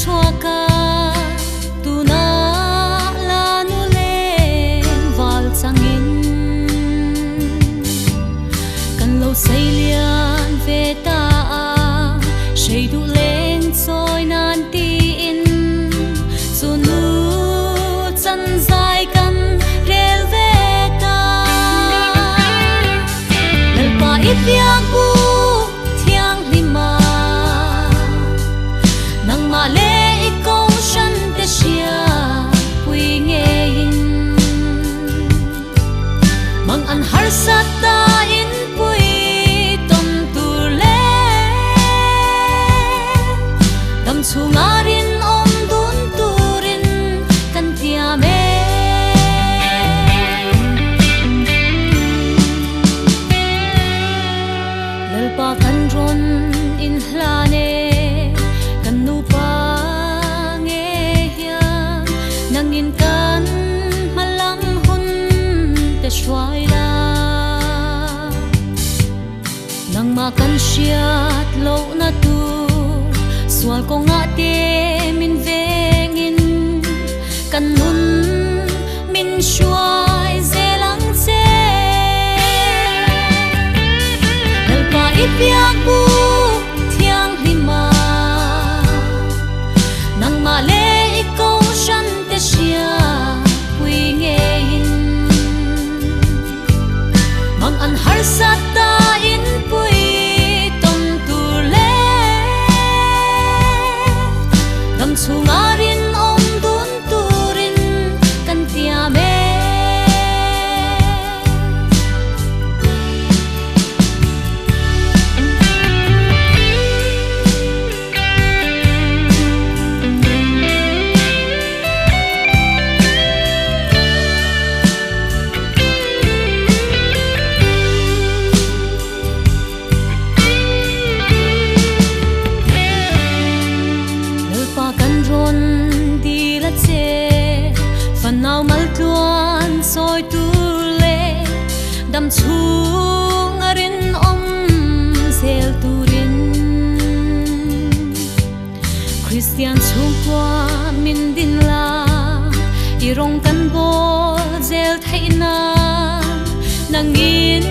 suaka tu na la nu le val changin kan lo sei lian ve ta a shei du leng choi nan ti in chu nu chan zai kan rel ve ta lal pa i piang ku thiang lima nang ma le i ko shan te sia pui nge in mang an har sa ta in pui tom tu le dam chu ngarin om dun turin kan tia me lalpa kan ron in hlane kan nu pa nge hia nangin kan malang hun te shwai la nang ma kan shiat lo na tu swal ko nga te min vengin kan nun min shwai zelang che lalpa ipiak bu thiang lima nang ma le i ko shan te sia pui nge in mang an har sa ta in pui tom tu le dam chu ngarin om dun turin kan tia me lalpa kan ron di la che fanau mal tuan soi tu le dam chung arin om sel turin Christian chung kwa min din la irong kan bol zel thaina nangin